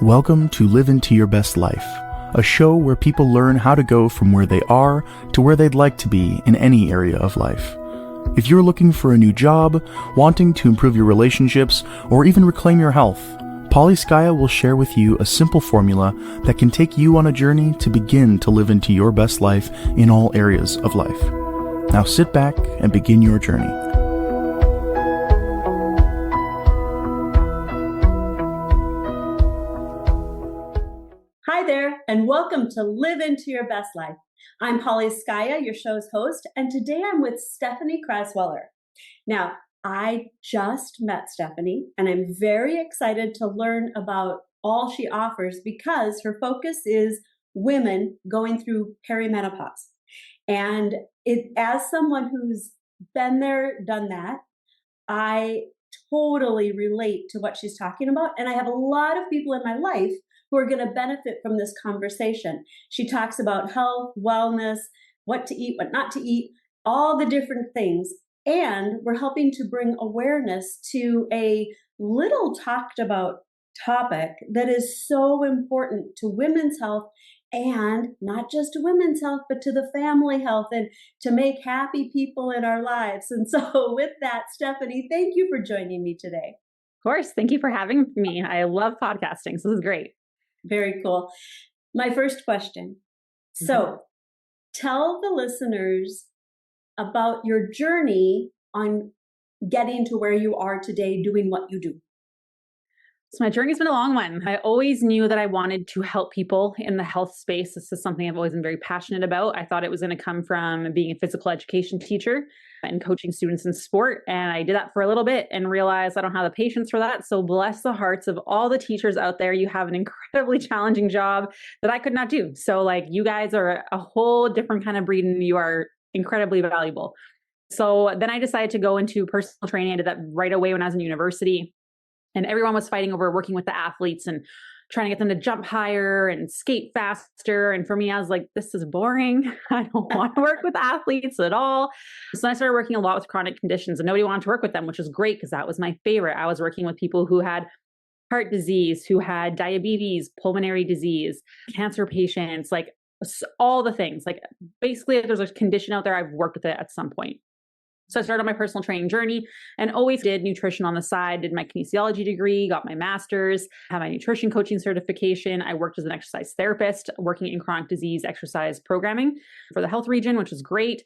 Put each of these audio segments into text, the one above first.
Welcome to Live Into Your Best Life, a show where people learn how to go from where they are to where they'd like to be in any area of life. If you're looking for a new job, wanting to improve your relationships, or even reclaim your health, Peri-menopause will share with you a simple formula that can take you on a journey to begin to live into your best life in all areas of life. Now sit back and begin your journey. Hi there, and welcome to Live Into Your Best Life. I'm Peri-menopause, your show's host, and today I'm with Stephanie Crassweller. Now, I just met Stephanie, and I'm very excited to learn about all she offers because her focus is women going through perimenopause. And as someone who's been there, done that, I totally relate to what she's talking about, and I have a lot of people in my life who are going to benefit from this conversation. She talks about health, wellness, what to eat, what not to eat, all the different things. And we're helping to bring awareness to a little talked about topic that is so important to women's health, and not just to women's health, but to the family health and to make happy people in our lives. And so with that, Stephanie, thank you for joining me today. Of course. Thank you for having me. I love podcasting. So this is great. Very cool. My first question. So tell the listeners about your journey on getting to where you are today, doing what you do. So my journey's been a long one. I always knew that I wanted to help people in the health space. This is something I've always been very passionate about. I thought it was going to come from being a physical education teacher and coaching students in sport. And I did that for a little bit and realized I don't have the patience for that. So bless the hearts of all the teachers out there. You have an incredibly challenging job that I could not do. So you guys are a whole different kind of breed and you are incredibly valuable. So then I decided to go into personal training. I did that right away when I was in university. And everyone was fighting over working with the athletes and trying to get them to jump higher and skate faster. And for me, I was like, this is boring. I don't want to work with athletes at all. So I started working a lot with chronic conditions and nobody wanted to work with them, which was great because that was my favorite. I was working with people who had heart disease, who had diabetes, pulmonary disease, cancer patients, all the things. Basically, if there's a condition out there, I've worked with it at some point. So I started my personal training journey and always did nutrition on the side, did my kinesiology degree, got my master's, had my nutrition coaching certification. I worked as an exercise therapist, working in chronic disease exercise programming for the health region, which was great.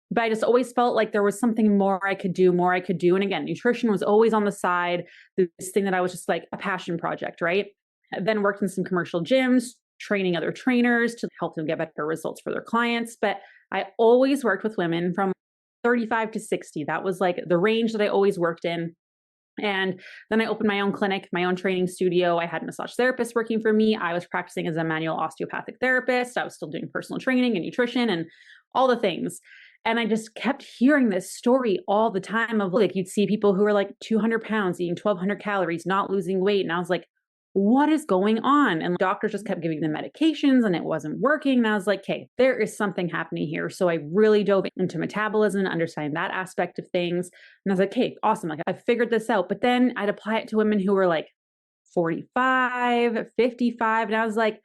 But I just always felt like there was something more I could do. And again, nutrition was always on the side, this thing that I was just like a passion project, right? I then worked in some commercial gyms, training other trainers to help them get better results for their clients. But I always worked with women from 35 to 60. That was the range that I always worked in. And then I opened my own clinic, my own training studio. I had a massage therapist working for me. I was practicing as a manual osteopathic therapist. I was still doing personal training and nutrition and all the things. And I just kept hearing this story all the time of you'd see people who are 200 pounds, eating 1,200 calories, not losing weight. And I was like, what is going on? And doctors just kept giving them medications and it wasn't working. And I was like, okay, there is something happening here. So I really dove into metabolism and understanding that aspect of things. And I was like, okay, awesome. I figured this out. But then I'd apply it to women who were 45, 55. And I was like,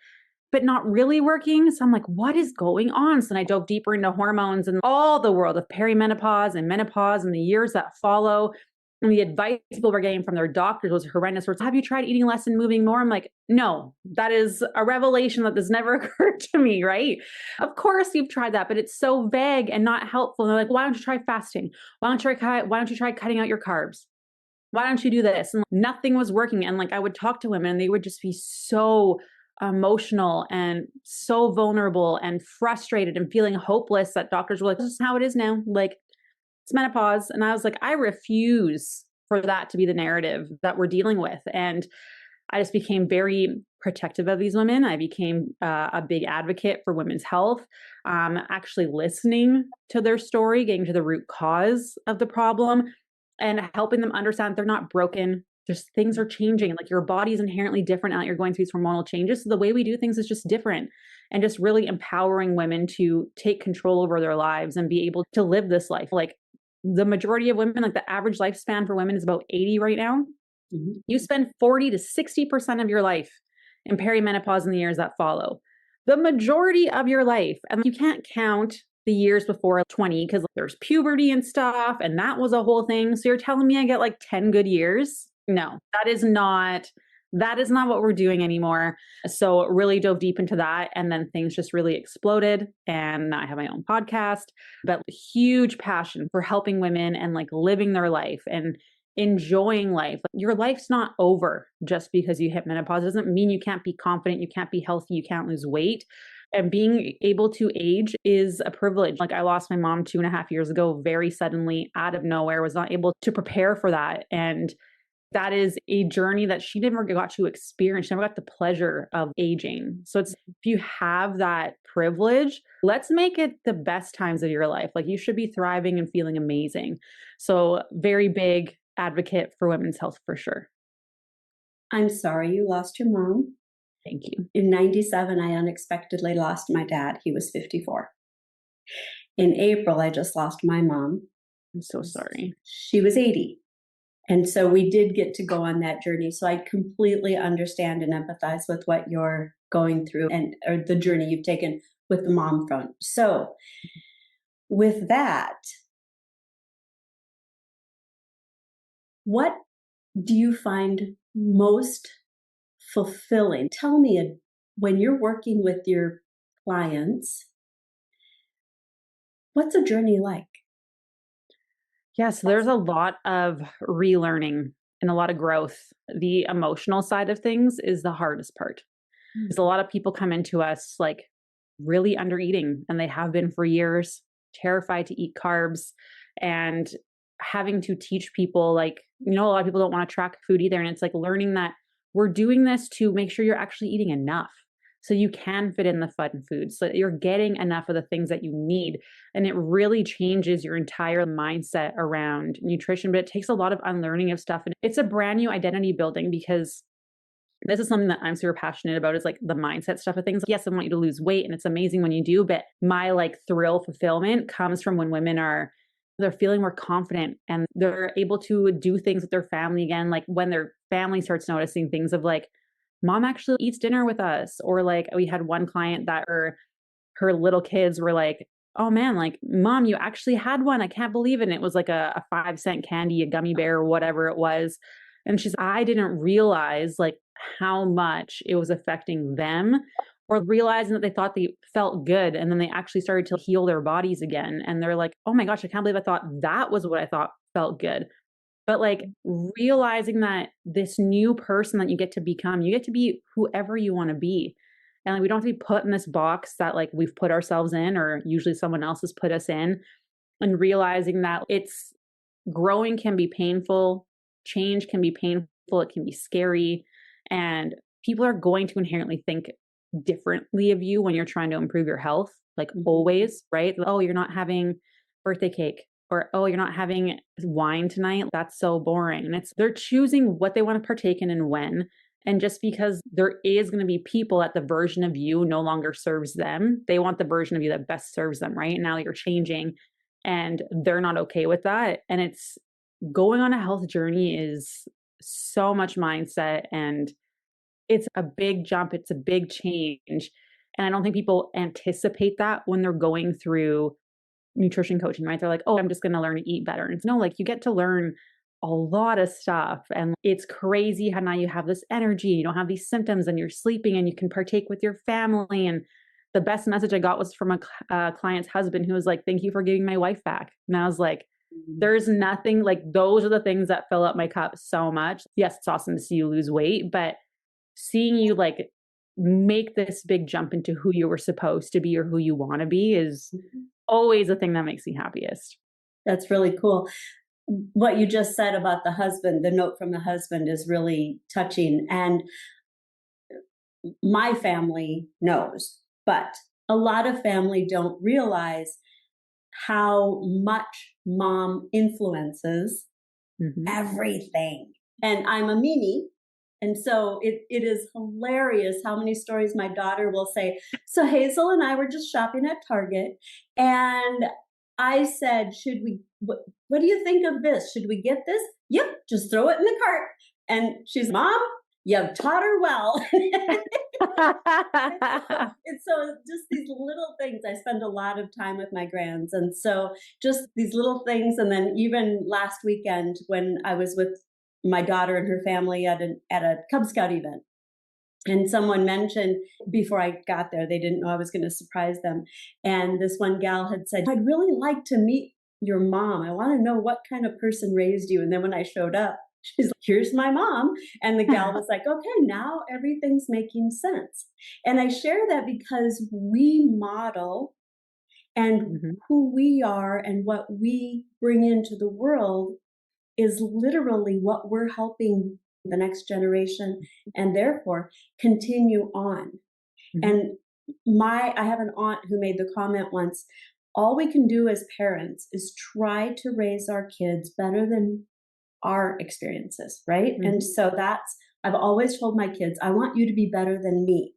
but not really working. So I'm like, what is going on? So then I dove deeper into hormones and all the world of perimenopause and menopause and the years that follow. And the advice people were getting from their doctors was horrendous. Have you tried eating less and moving more? I'm like, no, that is a revelation that has never occurred to me, right? Of course you've tried that, but it's so vague and not helpful. And they're like, why don't you try fasting? Why don't you try cutting out your carbs? Why don't you do this? And nothing was working. And I would talk to women and they would just be so emotional and so vulnerable and frustrated and feeling hopeless that doctors were like, this is how it is now. It's menopause. And I was like, I refuse for that to be the narrative that we're dealing with. And I just became very protective of these women. I became a big advocate for women's health, actually listening to their story, getting to the root cause of the problem and helping them understand they're not broken. Just things are changing. Your body is inherently different now that you're going through these hormonal changes. So the way we do things is just different, and just really empowering women to take control over their lives and be able to live this life. The majority of women, the average lifespan for women is about 80 right now. Mm-hmm. You spend 40 to 60% of your life and perimenopause in the years that follow. The majority of your life, and you can't count the years before 20 because there's puberty and stuff, and that was a whole thing. So you're telling me I get like 10 good years? No, that is not what we're doing anymore. So really dove deep into that, and then things just really exploded, and now I have my own podcast, but huge passion for helping women and like living their life and enjoying life. Your life's not over just because you hit menopause. It doesn't mean you can't be confident, you can't be healthy, you can't lose weight. And being able to age is a privilege. Like I lost my mom 2.5 years ago, very suddenly out of nowhere, was not able to prepare for that. And that is a journey that she never got to experience. She never got the pleasure of aging. So if you have that privilege, let's make it the best times of your life. Like you should be thriving and feeling amazing. So very big advocate for women's health for sure. I'm sorry you lost your mom. Thank you. In 97, I unexpectedly lost my dad. He was 54. In April, I just lost my mom. I'm so sorry. She was 80. And so we did get to go on that journey. So I completely understand and empathize with what you're going through or the journey you've taken with the mom front. So with that, what do you find most fulfilling? Tell me, when you're working with your clients, what's a journey like? Yes, there's a lot of relearning and a lot of growth. The emotional side of things is the hardest part. Because a lot of people come into us like really under eating, and they have been for years, terrified to eat carbs, and having to teach people, like, a lot of people don't want to track food either. And it's like learning that we're doing this to make sure you're actually eating enough so you can fit in the fun foods, so that you're getting enough of the things that you need. And it really changes your entire mindset around nutrition, but it takes a lot of unlearning of stuff. And it's a brand new identity building, because this is something that I'm super passionate about, is like the mindset stuff of things. Yes, I want you to lose weight, and it's amazing when you do, but my like thrill fulfillment comes from when women they're feeling more confident and they're able to do things with their family again. Like when their family starts noticing things of like, mom actually eats dinner with us. Or like we had one client that her little kids were like, oh man, like mom, you actually had one. I can't believe it. And it was like a 5-cent candy, a gummy bear, or whatever it was. And I didn't realize like how much it was affecting them, or realizing that they thought they felt good. And then they actually started to heal their bodies again. And they're like, oh my gosh, I can't believe I thought that was what I thought felt good. But like realizing that this new person that you get to become, you get to be whoever you want to be. And like, we don't have to be put in this box that like we've put ourselves in, or usually someone else has put us in. And realizing that it's growing can be painful, change can be painful, it can be scary. And people are going to inherently think differently of you when you're trying to improve your health, like always, right? Oh, you're not having birthday cake, or oh, you're not having wine tonight. That's so boring. And they're choosing what they want to partake in and when. And just because there is going to be people that the version of you no longer serves them, they want the version of you that best serves them, right? And now you're changing, and they're not okay with that. And it's going on a health journey is so much mindset, and it's a big jump. It's a big change. And I don't think people anticipate that when they're going through nutrition coaching, right? They're like, oh, I'm just going to learn to eat better. And it's no, like you get to learn a lot of stuff. And it's crazy how now you have this energy, you don't have these symptoms, and you're sleeping, and you can partake with your family. And the best message I got was from a client's husband who was like, thank you for giving my wife back. And I was like, there's nothing like, those are the things that fill up my cup so much. Yes, it's awesome to see you lose weight, but seeing you like make this big jump into who you were supposed to be or who you want to be is always the thing that makes me happiest. That's really cool. What you just said about the husband, the note from the husband, is really touching. And my family knows, but a lot of family don't realize how much mom influences everything. And I'm a Mimi. And so it is hilarious how many stories my daughter will say. So Hazel and I were just shopping at Target, and I said, what do you think of this? Should we get this? Yep, just throw it in the cart. And she's, Mom, you've taught her well. And so just these little things, I spend a lot of time with my grands. And so just these little things. And then even last weekend when I was with my daughter and her family at a Cub Scout event, and someone mentioned before I got there, they didn't know I was going to surprise them. And this one gal had said, I'd really like to meet your mom. I want to know what kind of person raised you. And then when I showed up, she's like, here's my mom. And the gal was like, okay, now everything's making sense. And I share that because we model and who we are and what we bring into the world is literally what we're helping the next generation and therefore continue on. And I have an aunt who made the comment once, all we can do as parents is try to raise our kids better than our experiences, right? And so I've always told my kids, I want you to be better than me.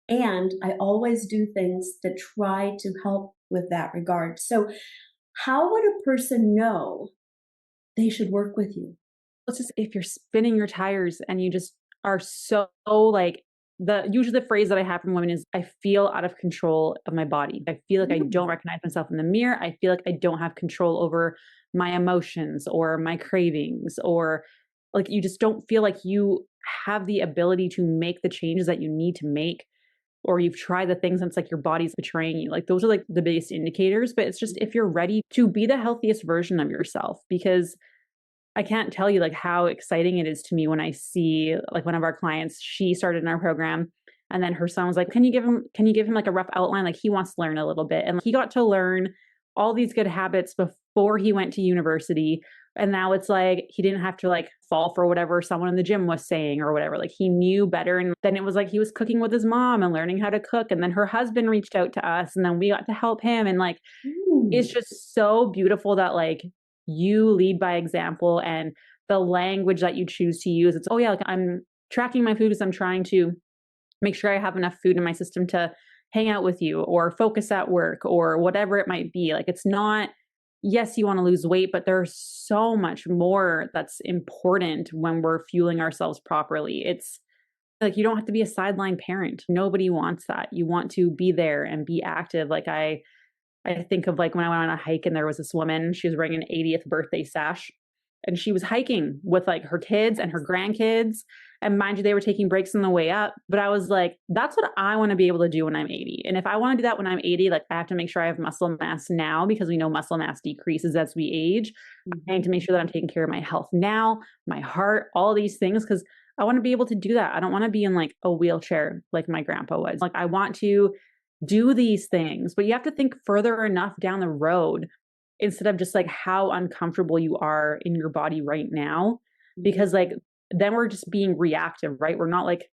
And I always do things that try to help with that regard. So how would a person know they should work with you? It's just if you're spinning your tires and you just are so like usually the phrase that I have from women is I feel out of control of my body. I feel like I don't recognize myself in the mirror. I feel like I don't have control over my emotions or my cravings, or like you just don't feel like you have the ability to make the changes that you need to make, or you've tried the things and it's like your body's betraying you. Like those are like the biggest indicators, but it's just if you're ready to be the healthiest version of yourself, because I can't tell you like how exciting it is to me when I see like one of our clients, she started in our program and then her son was like, can you give him like a rough outline? Like he wants to learn a little bit. And he got to learn all these good habits before he went to university. And now it's like, he didn't have to like fall for whatever someone in the gym was saying or whatever. Like he knew better. And then it was like, he was cooking with his mom and learning how to cook. And then her husband reached out to us and then we got to help him. And like, it's just so beautiful that like, you lead by example and the language that you choose to use. It's, oh yeah, like I'm tracking my food because I'm trying to make sure I have enough food in my system to hang out with you or focus at work or whatever it might be. Like it's not, yes, you want to lose weight, but there's so much more that's important when we're fueling ourselves properly. It's like, you don't have to be a sideline parent. Nobody wants that. You want to be there and be active. Like I think of like when I went on a hike and there was this woman, she was wearing an 80th birthday sash and she was hiking with like her kids and her grandkids. And mind you, they were taking breaks on the way up. But I was like, that's what I want to be able to do when I'm 80. And if I want to do that when I'm 80, like I have to make sure I have muscle mass now because we know muscle mass decreases as we age. I need to make sure that I'm taking care of my health now, my heart, all these things, because I want to be able to do that. I don't want to be in like a wheelchair like my grandpa was. Like I want to do these things, but you have to think further enough down the road instead of just like how uncomfortable you are in your body right now, because like then we're just being reactive, right? We're not like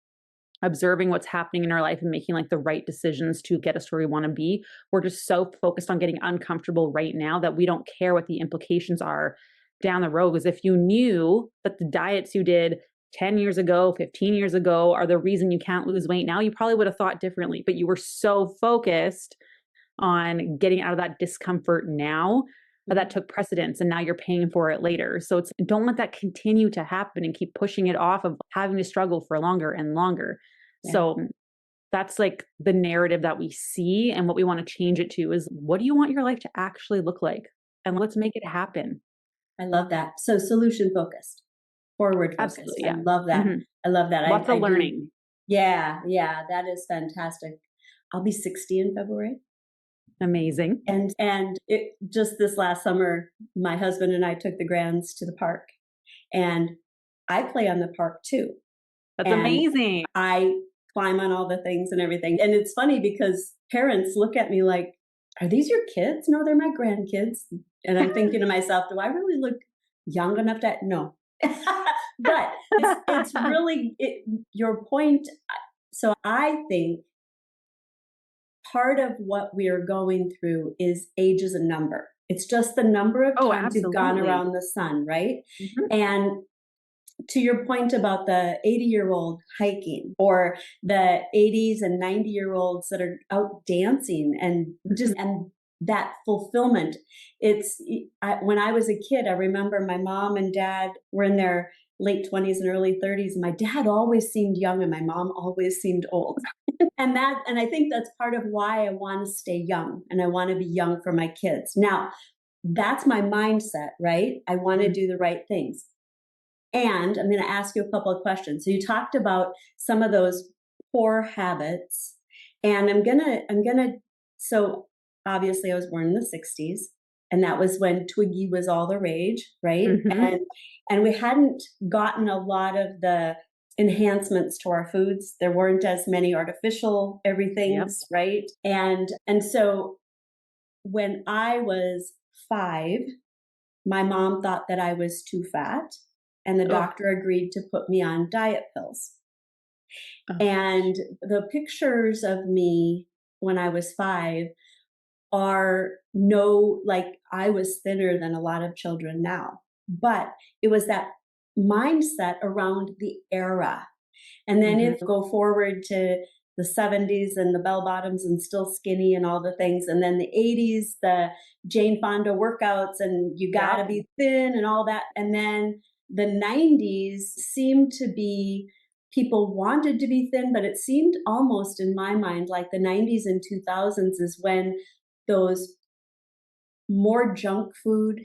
observing what's happening in our life and making like the right decisions to get us where we want to be. We're just so focused on getting uncomfortable right now that we don't care what the implications are down the road. Because if you knew that the diets you did 10 years ago, 15 years ago are the reason you can't lose weight now, you probably would have thought differently, but you were so focused on getting out of that discomfort now that took precedence and now you're paying for it later. So don't let that continue to happen and keep pushing it off of having to struggle for longer and longer. Yeah. So that's like the narrative that we see, and what we want to change it to is, what do you want your life to actually look like? And let's make it happen. I love that. So solution focused. Forward focused. Absolutely, yeah. I love that. I love that. Lots of learning. Yeah, that is fantastic. I'll be 60 in February. Amazing. And it just this last summer, my husband and I took the grands to the park, and I play on the park too. That's amazing. I climb on all the things and everything. And it's funny because parents look at me like, are these your kids? No, they're my grandkids. And I'm thinking to myself, do I really look young enough to? No. But it's really your point. So I think part of what we are going through is age is a number. It's just the number of times you've gone around the sun, right? And to your point about the 80-year-old hiking, or the 80s and 90-year-olds that are out dancing and just and that fulfillment. When I was a kid, I remember my mom and dad were in their late 20s and early 30s. And my dad always seemed young and my mom always seemed old. And I think that's part of why I want to stay young and I want to be young for my kids. Now, that's my mindset, right? I want to do the right things. And I'm going to ask you a couple of questions. So you talked about some of those poor habits, and so obviously I was born in the 60s, and that was when Twiggy was all the rage, right? Mm-hmm. And we hadn't gotten a lot of the enhancements to our foods. There weren't as many artificial everythings, Yep. right? And so when I was 5, my mom thought that I was too fat, and the doctor agreed to put me on diet pills. Oh. And the pictures of me when I was 5 are like I was thinner than a lot of children now. But it was that mindset around the era. And then if you go forward to the 70s and the bell bottoms and still skinny and all the things. And then the 80s, the Jane Fonda workouts and you gotta be thin and all that. And then the 90s seemed to be, people wanted to be thin, but it seemed almost in my mind like the 90s and 2000s is when those more junk food,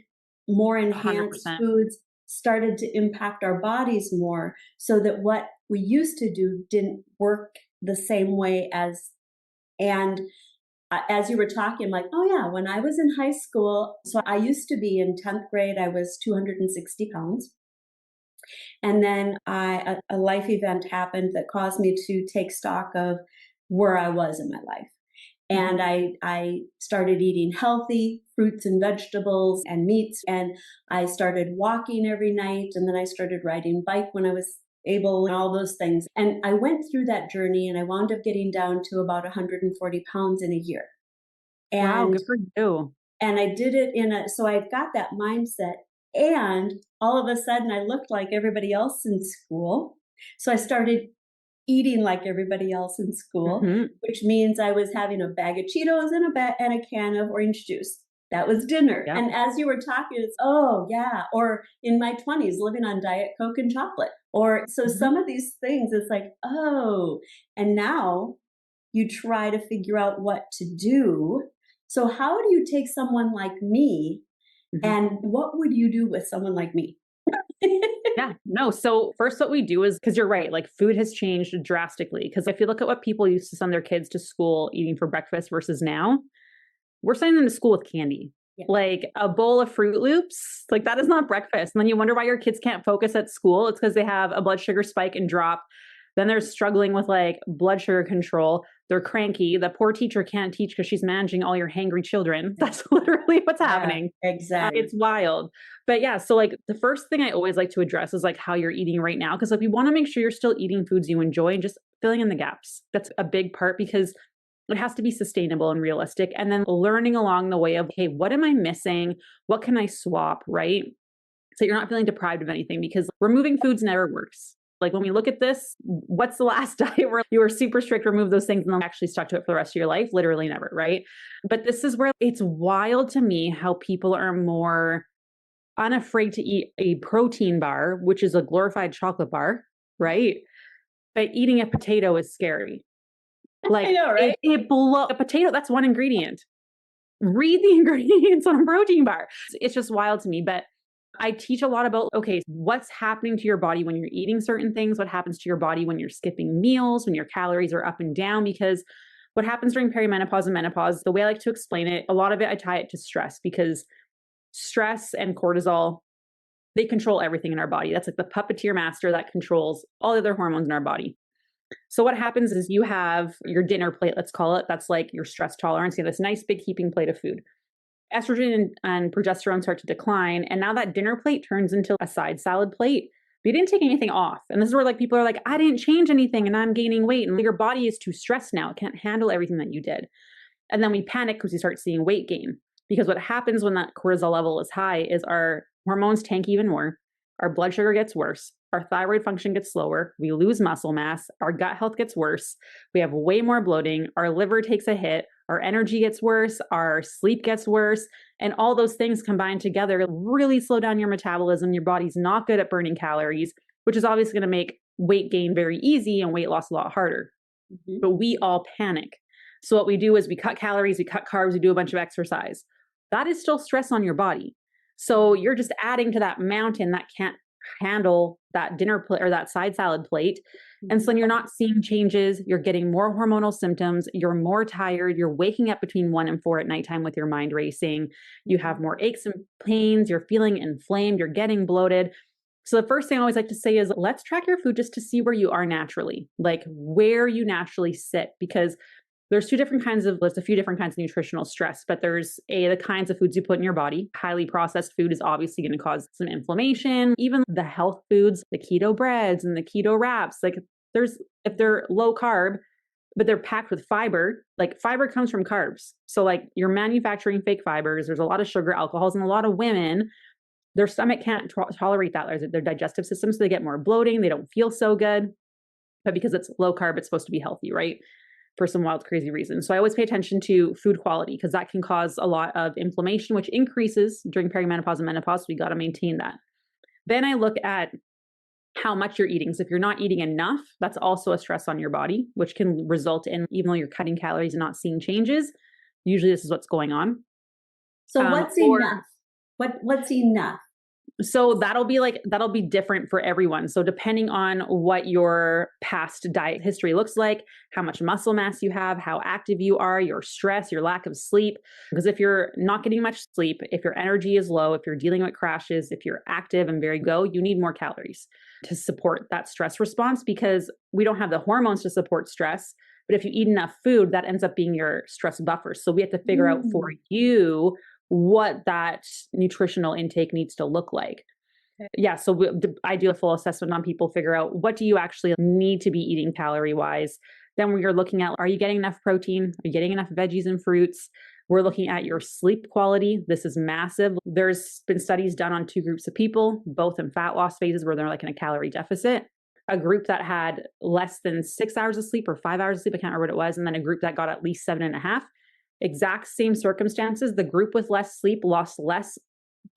more enhanced 100%. foods started to impact our bodies more, so that what we used to do didn't work the same way and as you were talking, I'm like, oh yeah, when I was in high school, so I used to be in 10th grade, I was 260 pounds. And then a life event happened that caused me to take stock of where I was in my life. And I started eating healthy fruits and vegetables and meats. And I started walking every night. And then I started riding bike when I was able and all those things. And I went through that journey and I wound up getting down to about 140 pounds in a year. Wow, And good for you. and I did it so I've got that mindset. And all of a sudden I looked like everybody else in school. So I started eating like everybody else in school, which means I was having a bag of Cheetos and a can of orange juice. That was dinner. Yep. And as you were talking, it's, oh yeah. Or in my 20s, living on Diet Coke and chocolate. Or so some of these things, it's like, oh, and now you try to figure out what to do. So how do you take someone like me and what would you do with someone like me? Yeah, no. So first what we do is, because you're right, like food has changed drastically. Because if you look at what people used to send their kids to school eating for breakfast versus now, we're sending them to school with candy. Yeah. Like a bowl of Fruit Loops, like that is not breakfast. And then you wonder why your kids can't focus at school. It's because they have a blood sugar spike and drop. Then they're struggling with like blood sugar control. They're cranky. The poor teacher can't teach because she's managing all your hangry children. That's literally what's happening. Exactly. It's wild. But yeah, so like the first thing I always like to address is like how you're eating right now. Because like we want to make sure you're still eating foods you enjoy and just filling in the gaps. That's a big part because it has to be sustainable and realistic. And then learning along the way of, hey, what am I missing? What can I swap, right? So you're not feeling deprived of anything, because removing foods never works. Like when we look at this, what's the last diet where you were super strict, remove those things and then actually stuck to it for the rest of your life? Literally never, right? But this is where it's wild to me how people are more unafraid to eat a protein bar, which is a glorified chocolate bar, right? But eating a potato is scary. Like I know, right? A potato, that's one ingredient. Read the ingredients on a protein bar. It's just wild to me. But I teach a lot about, okay, what's happening to your body when you're eating certain things? What happens to your body when you're skipping meals, when your calories are up and down? Because what happens during perimenopause and menopause, the way I like to explain it, a lot of it, I tie it to stress, because stress and cortisol, they control everything in our body. That's like the puppeteer master that controls all the other hormones in our body. So what happens is you have your dinner plate, let's call it. That's like your stress tolerance. You have this nice big heaping plate of food. Estrogen and progesterone start to decline. And now that dinner plate turns into a side salad plate. But you didn't take anything off. And this is where like people are like, I didn't change anything and I'm gaining weight. And your body is too stressed now. It can't handle everything that you did. And then we panic because we start seeing weight gain. Because what happens when that cortisol level is high is our hormones tank even more. Our blood sugar gets worse. Our thyroid function gets slower. We lose muscle mass. Our gut health gets worse. We have way more bloating. Our liver takes a hit. our energy gets worse, our sleep gets worse, and all those things combined together really slow down your metabolism. Your body's not good at burning calories, which is obviously going to make weight gain very easy and weight loss a lot harder. But we all panic. So what we do is we cut calories, we cut carbs, we do a bunch of exercise. That is still stress on your body. So you're just adding to that mountain that can't handle that dinner plate or that side salad plate. And so then you're not seeing changes. You're getting more hormonal symptoms. You're more tired. You're waking up between 1 and 4 at nighttime with your mind racing. You have more aches and pains. You're feeling inflamed. You're getting bloated. So the first thing I always like to say is let's track your food just to see where you are naturally, like where you naturally sit, because there's a few different kinds of nutritional stress, but there's the kinds of foods you put in your body. Highly processed food is obviously going to cause some inflammation. Even the health foods, the keto breads and the keto wraps, if they're low carb, but they're packed with fiber, like fiber comes from carbs. So like you're manufacturing fake fibers. There's a lot of sugar, alcohols, and a lot of women, their stomach can't tolerate that, or their digestive system, so they get more bloating. They don't feel so good. But because it's low carb, it's supposed to be healthy, right? For some wild, crazy reasons. So I always pay attention to food quality because that can cause a lot of inflammation, which increases during perimenopause and menopause. So we got to maintain that. Then I look at how much you're eating. So if you're not eating enough, that's also a stress on your body, which can result in, even though you're cutting calories and not seeing changes, usually this is what's going on. So what's enough? What's enough? So that'll be different for everyone. So depending on what your past diet history looks like, how much muscle mass you have, how active you are, your stress, your lack of sleep. Because if you're not getting much sleep, if your energy is low, if you're dealing with crashes, if you're active and very go, you need more calories to support that stress response, because we don't have the hormones to support stress. But if you eat enough food, that ends up being your stress buffer. So we have to figure out for you what that nutritional intake needs to look like. Yeah, so I do a full assessment on people, figure out what do you actually need to be eating calorie wise. Then we're looking at, are you getting enough protein? Are you getting enough veggies and fruits? We're looking at your sleep quality. This is massive. There's been studies done on 2 groups of people, both in fat loss phases where they're like in a calorie deficit. A group that had less than 6 hours of sleep or 5 hours of sleep, I can't remember what it was. And then a group that got at least 7.5. Exact same circumstances. The group with less sleep lost less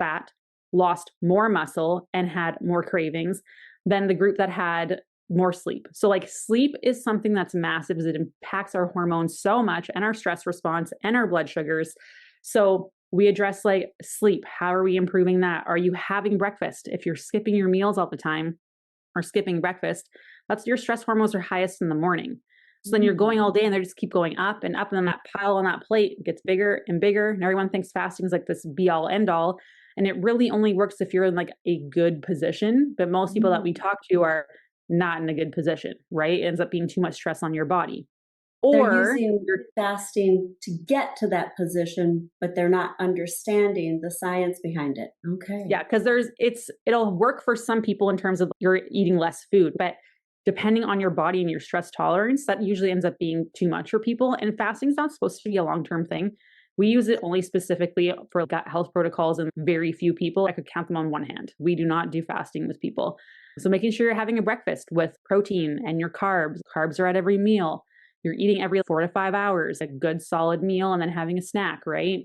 fat, lost more muscle, and had more cravings than the group that had more sleep. So like sleep is something that's massive, as it impacts our hormones so much and our stress response and our blood sugars. So we address like sleep. How are we improving that? Are you having breakfast? If you're skipping your meals all the time or skipping breakfast, that's your stress hormones are highest in the morning. So then you're going all day and they just keep going up and up, and then that pile on that plate gets bigger and bigger. And everyone thinks fasting is like this be all end all. And it really only works if you're in like a good position. But most people that we talk to are not in a good position, right? It ends up being too much stress on your body. Or they're using fasting to get to that position, but they're not understanding the science behind it. Okay. Yeah, because it'll work for some people in terms of you're eating less food, but depending on your body and your stress tolerance, that usually ends up being too much for people. And fasting is not supposed to be a long-term thing. We use it only specifically for gut health protocols and very few people. I could count them on one hand. We do not do fasting with people. So making sure you're having a breakfast with protein and your carbs. Carbs are at every meal. You're eating every 4 to 5 hours, a good solid meal, and then having a snack, right?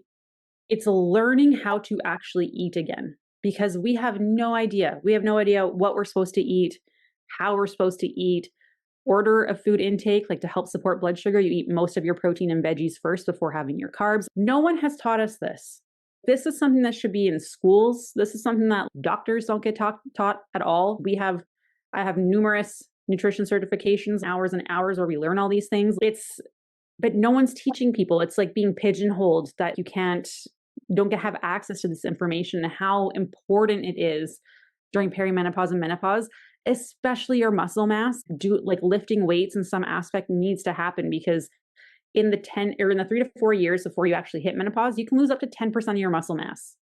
It's learning how to actually eat again, because we have no idea. We have no idea what we're supposed to eat, how we're supposed to eat. Order of food intake, like to help support blood sugar, you eat most of your protein and veggies first before having your carbs. No one has taught us this. This is something that should be in schools. This is something that doctors don't get taught at all. I have numerous nutrition certifications, hours and hours where we learn all these things. But no one's teaching people. It's like being pigeonholed that you don't have access to this information and how important it is during perimenopause and menopause, especially your muscle mass. Lifting weights in some aspect needs to happen, because in the 3 to 4 years before you actually hit menopause, you can lose up to 10% of your muscle mass,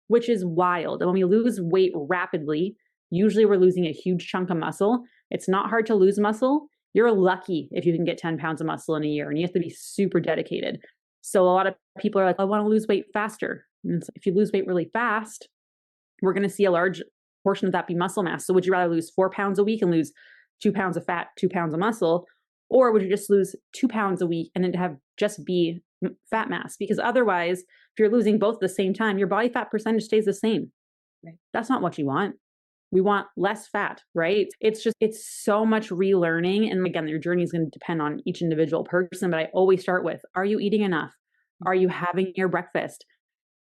which is wild. And when we lose weight rapidly, usually we're losing a huge chunk of muscle. It's not hard to lose muscle. You're lucky if you can get 10 pounds of muscle in a year, and you have to be super dedicated. So a lot of people are like, I want to lose weight faster. And if you lose weight really fast, we're going to see a large portion of that be muscle mass. So would you rather lose 4 pounds a week and lose 2 pounds of fat, 2 pounds of muscle? Or would you just lose 2 pounds a week and then just be fat mass, because otherwise, if you're losing both at the same time, your body fat percentage stays the same. Right. That's not what you want. We want less fat, right? It's so much relearning. And again, your journey is going to depend on each individual person. But I always start with, are you eating enough? Are you having your breakfast?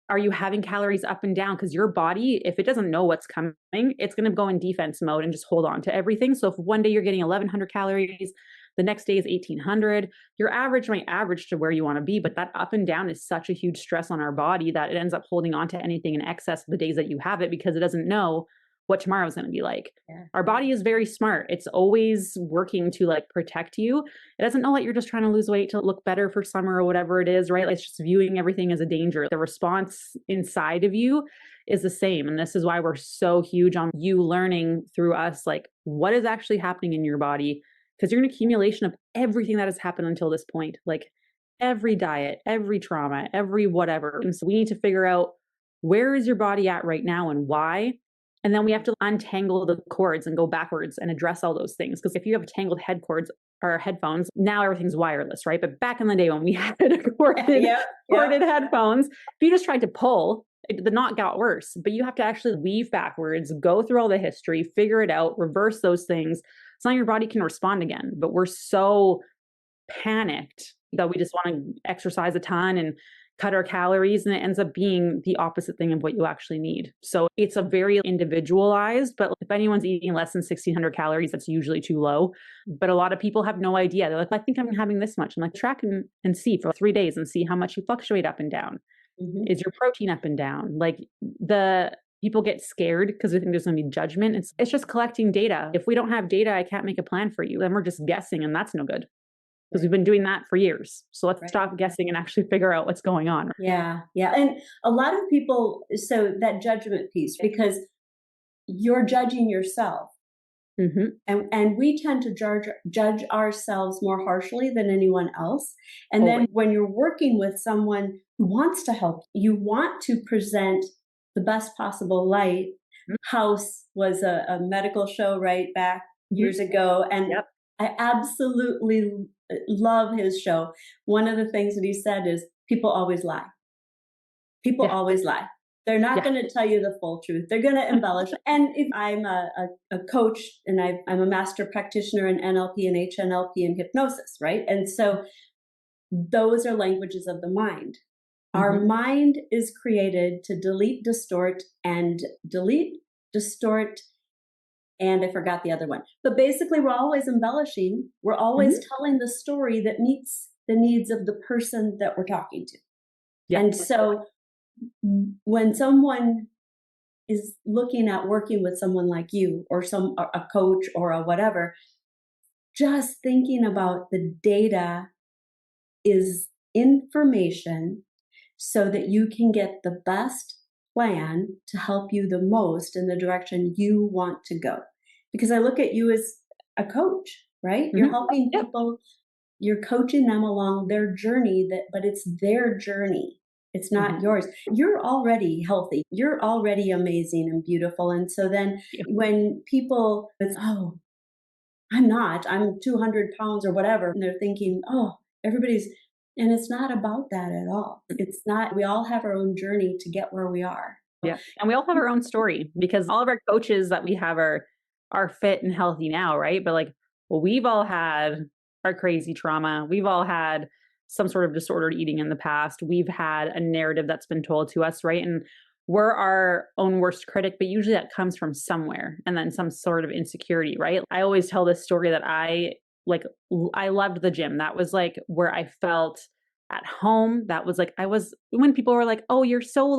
Are you having calories up and down? Because your body, if it doesn't know what's coming, it's going to go in defense mode and just hold on to everything. So if one day you're getting 1,100 calories, the next day is 1,800, your average might average to where you want to be. But that up and down is such a huge stress on our body that it ends up holding on to anything in excess of the days that you have it, because it doesn't know what tomorrow is going to be like. Yeah. Our body is very smart. It's always working to like protect you. It doesn't know that you're just trying to lose weight to look better for summer or whatever it is, right? Like, it's just viewing everything as a danger. The response inside of you is the same. And this is why we're so huge on you learning through us, like what is actually happening in your body, because you're an accumulation of everything that has happened until this point, like every diet, every trauma, every whatever. And so we need to figure out, where is your body at right now and why? And then we have to untangle the cords and go backwards and address all those things. Because if you have tangled head cords or headphones, now everything's wireless, right? But back in the day when we had corded headphones, if you just tried to pull, the knot got worse. But you have to actually weave backwards, go through all the history, figure it out, reverse those things. So now your body can respond again. But we're so panicked that we just want to exercise a ton and cut our calories, and it ends up being the opposite thing of what you actually need. So it's a very individualized, but if anyone's eating less than 1,600 calories, that's usually too low. But a lot of people have no idea. They're like, I think I'm having this much. I'm like, track and see for 3 days and see how much you fluctuate up and down. Mm-hmm. Is your protein up and down? Like, the people get scared because they think there's going to be judgment. It's just collecting data. If we don't have data, I can't make a plan for you. Then we're just guessing, and that's no good. Because we've been doing that for years. So let's stop guessing and actually figure out what's going on. Yeah. Yeah. And a lot of people, so that judgment piece, because you're judging yourself. Mm-hmm. And we tend to judge ourselves more harshly than anyone else. And then when you're working with someone who wants to help, you want to present the best possible light. Mm-hmm. House was a medical show right back years ago. And I absolutely love his show. One of the things that he said is, people always lie. People always lie. They're not going to tell you the full truth. They're going to embellish. And if I'm a coach, and I'm a master practitioner in NLP and HNLP and hypnosis, right? And so those are languages of the mind. Mm-hmm. Our mind is created to delete, distort, and and I forgot the other one. But basically, we're always embellishing. We're always telling the story that meets the needs of the person that we're talking to. Yeah. And so when someone is looking at working with someone like you, or a coach or a whatever, just thinking about the data is information so that you can get the best plan to help you the most in the direction you want to go. Because I look at you as a coach, right? Mm-hmm. You're helping people, you're coaching them along their journey, but it's their journey. It's not yours. You're already healthy. You're already amazing and beautiful. And so then when people, I'm 200 pounds or whatever, and they're thinking, and it's not about that at all. It's not. We all have our own journey to get where we are. Yeah. And we all have our own story, because all of our coaches that we have are fit and healthy now, right? But we've all had our crazy trauma. We've all had some sort of disordered eating in the past. We've had a narrative that's been told to us, right? And we're our own worst critic, but usually that comes from somewhere, and then some sort of insecurity, right? I always tell this story that I loved the gym. That was where I felt at home. That was when people were like, oh, you're so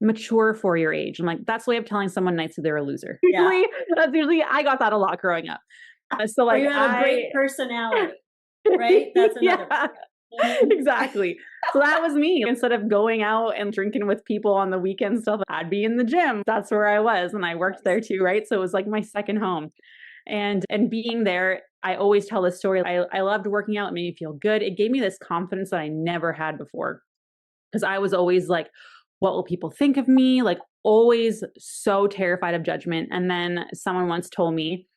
mature for your age. I'm like, that's the way of telling someone nicely they're a loser. Yeah. Usually I got that a lot growing up. So you have a great personality, right? That's another one. Exactly. So that was me. Instead of going out and drinking with people on the weekend stuff, I'd be in the gym. That's where I was. And I worked there too, right? So it was like my second home. And being there, I always tell this story. I loved working out. It made me feel good. It gave me this confidence that I never had before. Because I was always like, what will people think of me? Always so terrified of judgment. And then someone once told me,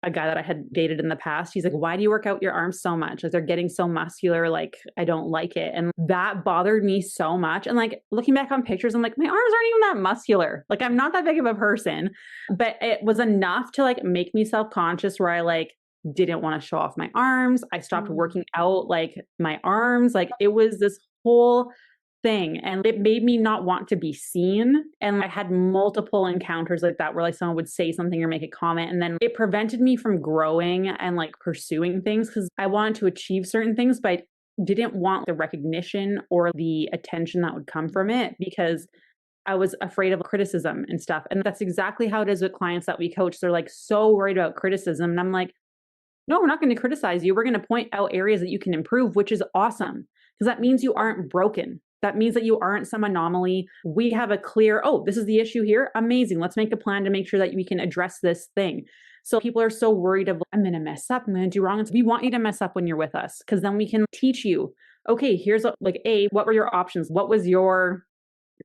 a guy that I had dated in the past. He's like, why do you work out your arms so much? Like they're getting so muscular. Like I don't like it. And that bothered me so much. And like looking back on pictures, I'm like, my arms aren't even that muscular. Like I'm not that big of a person, but it was enough to like make me self-conscious where I like didn't want to show off my arms. I stopped working out like my arms. Like it was this whole thing, and it made me not want to be seen. And I had multiple encounters like that where like someone would say something or make a comment, and then it prevented me from growing and like pursuing things because I wanted to achieve certain things, but I didn't want the recognition or the attention that would come from it because I was afraid of criticism and stuff. And that's exactly how it is with clients that we coach. They're like so worried about criticism, and I'm like, no, we're not going to criticize you. We're going to point out areas that you can improve, which is awesome because that means you aren't broken. That means that you aren't some anomaly. We have a clear, oh, this is the issue here. Amazing. Let's make a plan to make sure that we can address this thing. So people are so worried of, I'm going to mess up. I'm going to do wrong. And we want you to mess up when you're with us because then we can teach you, okay, here's what were your options? What was your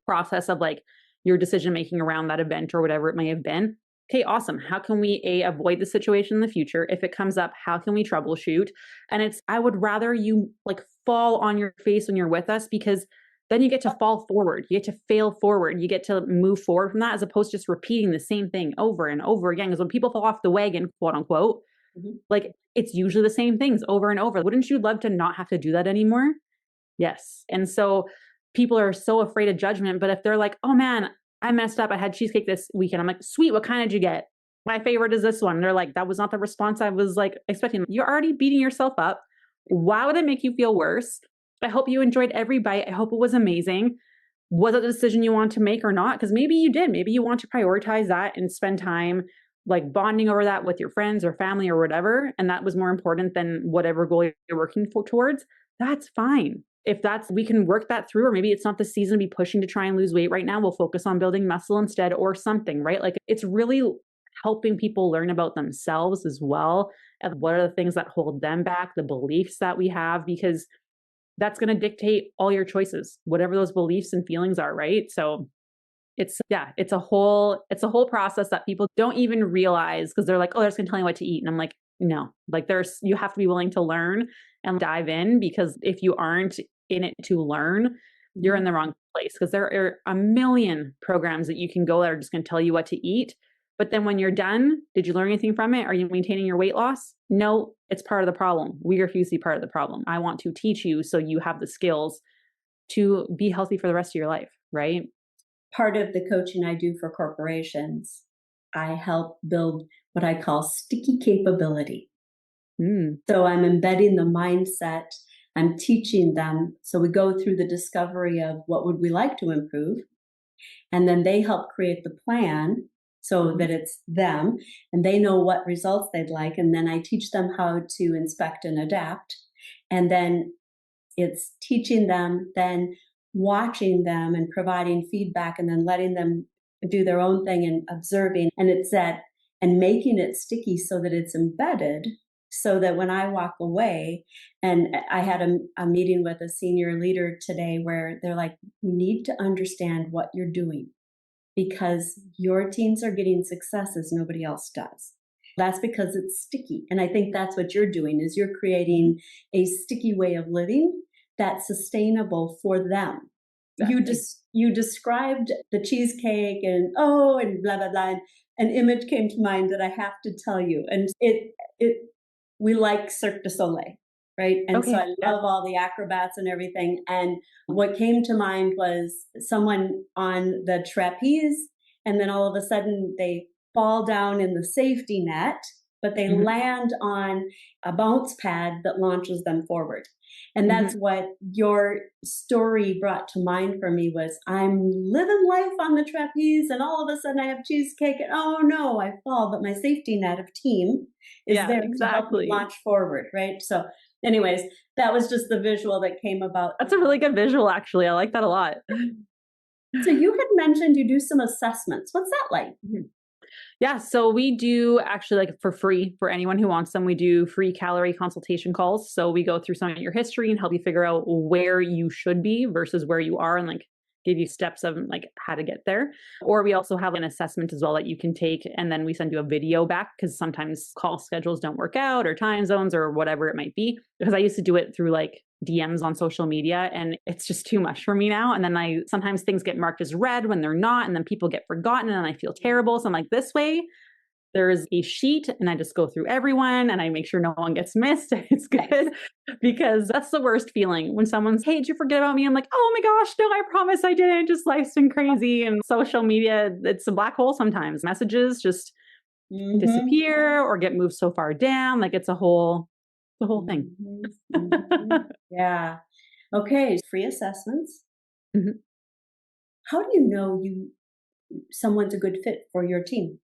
process of like your decision making around that event or whatever it may have been? Okay, awesome. How can we avoid the situation in the future? If it comes up, how can we troubleshoot? And I would rather you like fall on your face when you're with us because then you get to fall forward. You get to fail forward. You get to move forward from that as opposed to just repeating the same thing over and over again. Because when people fall off the wagon, quote unquote, like it's usually the same things over and over. Wouldn't you love to not have to do that anymore? Yes. And so people are so afraid of judgment. But if they're like, oh man, I messed up. I had cheesecake this weekend. I'm like, sweet. What kind did you get? My favorite is this one. And they're like, that was not the response I was like expecting. You're already beating yourself up. Why would it make you feel worse? I hope you enjoyed every bite. I hope it was amazing. Was it the decision you want to make or not? Because maybe you did. Maybe you want to prioritize that and spend time like bonding over that with your friends or family or whatever. And that was more important than whatever goal you're working towards. That's fine. If we can work that through, or maybe it's not the season to be pushing to try and lose weight right now. We'll focus on building muscle instead or something, right? Like it's really helping people learn about themselves as well. And what are the things that hold them back, the beliefs that we have, because that's going to dictate all your choices, whatever those beliefs and feelings are, right? So it's a whole process that people don't even realize because they're like, oh, they're just going to tell you what to eat. And I'm like, no, like you have to be willing to learn and dive in, because if you aren't in it to learn, you're in the wrong place, because there are a million programs that you can go that are just going to tell you what to eat. But then when you're done, did you learn anything from it? Are you maintaining your weight loss? No, it's part of the problem. We refuse to be part of the problem. I want to teach you so you have the skills to be healthy for the rest of your life, right? Part of the coaching I do for corporations, I help build what I call sticky capability. So I'm embedding the mindset. I'm teaching them. So we go through the discovery of what would we like to improve. And then they help create the plan so that it's them and they know what results they'd like. And then I teach them how to inspect and adapt. And then it's teaching them, then watching them and providing feedback, and then letting them do their own thing and observing. And it's that, and making it sticky so that it's embedded, so that when I walk away, and I had a meeting with a senior leader today where they're like, we need to understand what you're doing because your teams are getting successes nobody else does. That's because it's sticky. And I think that's what you're doing, is you're creating a sticky way of living that's sustainable for them. Exactly. You described the cheesecake and blah, blah, blah. An image came to mind that I have to tell you. And we like Cirque du Soleil, right? And so I love all the acrobats and everything. And what came to mind was someone on the trapeze, and then all of a sudden they fall down in the safety net, but they land on a bounce pad that launches them forward. And that's what your story brought to mind for me, was I'm living life on the trapeze and all of a sudden I have cheesecake and oh no, I fall, but my safety net of team is there to help me launch forward, right? So anyways, that was just the visual that came about. That's a really good visual, actually. I like that a lot. So you had mentioned you do some assessments. What's that like? Yeah, so we do actually, like, for free for anyone who wants them. We do free calorie consultation calls. So we go through some of your history and help you figure out where you should be versus where you are, and like give you steps of like how to get there. Or we also have an assessment as well that you can take, and then we send you a video back because sometimes call schedules don't work out or time zones or whatever it might be. Because I used to do it through like DMs on social media and it's just too much for me now. And then sometimes things get marked as red when they're not, and then people get forgotten and I feel terrible. So I'm like, this way, there's a sheet and I just go through everyone and I make sure no one gets missed. It's good because that's the worst feeling when someone's, hey, did you forget about me? I'm like, oh my gosh, no, I promise I didn't. Just life's been crazy. And social media, it's a black hole sometimes. Messages just disappear or get moved so far down. Like it's the whole thing. Yeah. Okay. Free assessments. Mhm. How do you know someone's a good fit for your team?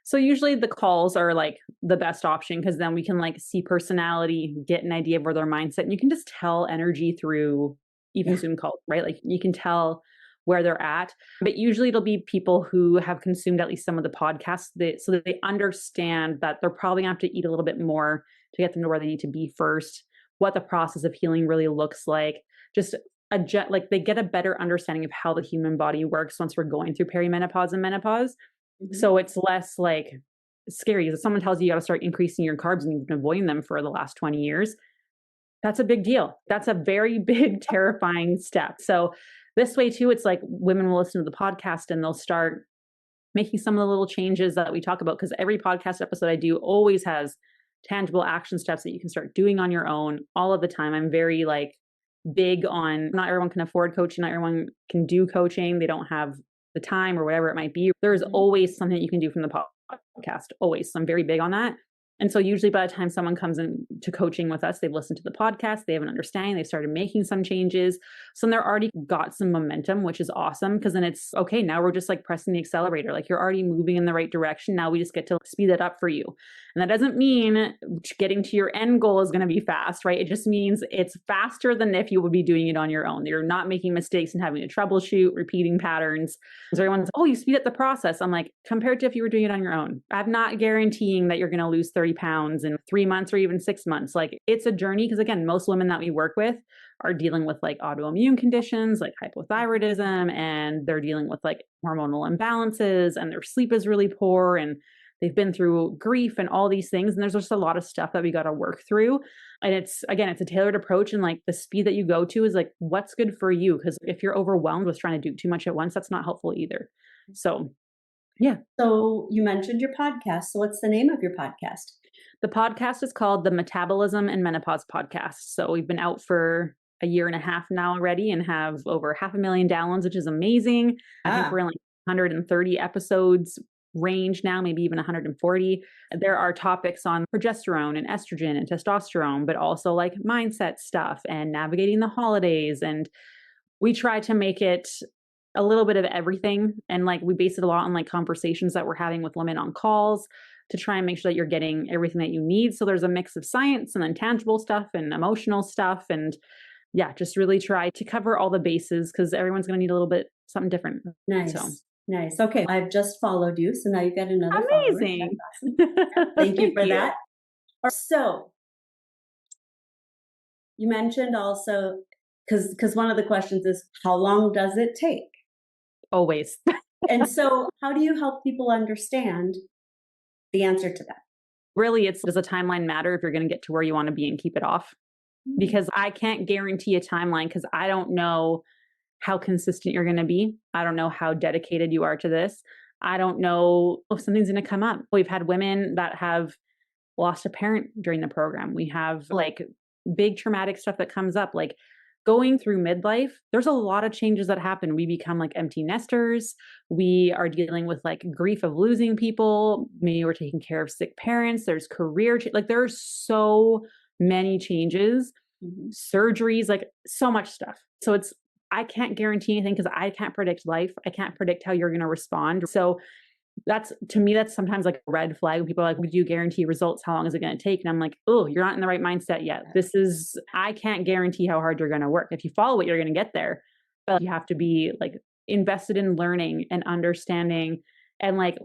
So usually the calls are like the best option because then we can like see personality, get an idea of where their mindset, and you can just tell energy through even Zoom calls, right? Like you can tell where they're at. But usually it'll be people who have consumed at least some of the podcasts so that they understand that they're probably going to have to eat a little bit more to get them to where they need to be first, what the process of healing really looks like, just like they get a better understanding of how the human body works once we're going through perimenopause and menopause. So it's less like scary. If someone tells you got to start increasing your carbs and you've been avoiding them for the last 20 years, that's a big deal. That's a very big, terrifying step. So this way too, it's like women will listen to the podcast and they'll start making some of the little changes that we talk about. Because every podcast episode I do always has tangible action steps that you can start doing on your own all of the time. I'm very like big on not everyone can afford coaching, not everyone can do coaching. They don't have the time or whatever it might be. There's always something that you can do from the podcast, always. So I'm very big on that. And so usually by the time someone comes in to coaching with us, they've listened to the podcast, they have an understanding, they've started making some changes. So they're already got some momentum, which is awesome because then it's okay. Now we're just like pressing the accelerator. Like you're already moving in the right direction. Now we just get to speed it up for you. And that doesn't mean getting to your end goal is going to be fast, right? It just means it's faster than if you would be doing it on your own. You're not making mistakes and having to troubleshoot, repeating patterns. So everyone's, oh, you speed up the process. I'm like, compared to if you were doing it on your own, I'm not guaranteeing that you're going to lose 30 pounds in 3 months or even 6 months. Like it's a journey. Because again, most women that we work with are dealing with like autoimmune conditions, like hypothyroidism, and they're dealing with like hormonal imbalances and their sleep is really poor and they've been through grief and all these things. And there's just a lot of stuff that we got to work through. And it's a tailored approach. And like the speed that you go to is like, what's good for you? Because if you're overwhelmed with trying to do too much at once, that's not helpful either. So, yeah. So you mentioned your podcast. So what's the name of your podcast? The podcast is called the Metabolism and Menopause Podcast. So we've been out for a year and a half now already and have over 500,000 downloads, which is amazing. I think we're in like 130 episodes range now, maybe even 140. There are topics on progesterone and estrogen and testosterone, but also like mindset stuff and navigating the holidays. And we try to make it a little bit of everything. And like we base it a lot on like conversations that we're having with women on calls to try and make sure that you're getting everything that you need. So there's a mix of science and then tangible stuff and emotional stuff. And yeah, just really try to cover all the bases because everyone's going to need a little bit something different. Nice. So. Nice. Okay. I've just followed you. So now you've got another amazing. Follower. Awesome. Thank you for that. So you mentioned also, because one of the questions is, how long does it take? Always. And so how do you help people understand the answer to that? Really, does a timeline matter if you're going to get to where you want to be and keep it off? Because I can't guarantee a timeline because I don't know how consistent you're going to be. I don't know how dedicated you are to this. I don't know if something's going to come up. We've had women that have lost a parent during the program. We have like big traumatic stuff that comes up, like going through midlife. There's a lot of changes that happen. We become like empty nesters. We are dealing with like grief of losing people. Maybe we're taking care of sick parents. There's career, like there's so many changes, surgeries, like so much stuff. So I can't guarantee anything because I can't predict life. I can't predict how you're going to respond. So to me, that's sometimes like a red flag. People are like, would you guarantee results? How long is it going to take? And I'm like, oh, you're not in the right mindset yet. I can't guarantee how hard you're going to work. If you follow it, you're going to get there. But you have to be like invested in learning and understanding and like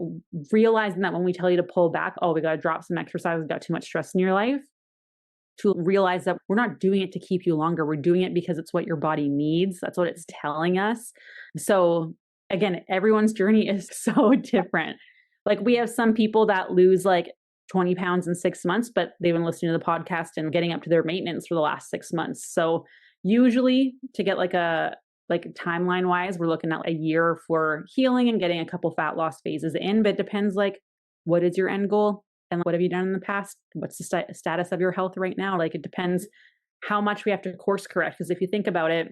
realizing that when we tell you to pull back, oh, we got to drop some exercise, we've got too much stress in your life. to realize that we're not doing it to keep you longer. We're doing it because it's what your body needs. That's what it's telling us. So again, everyone's journey is so different. Like we have some people that lose like 20 pounds in 6 months, but they've been listening to the podcast and getting up to their maintenance for the last 6 months. So usually to get like timeline wise, we're looking at a year for healing and getting a couple fat loss phases in, but it depends like what is your end goal and what have you done in the past? What's the status of your health right now? Like it depends how much we have to course correct. Because if you think about it,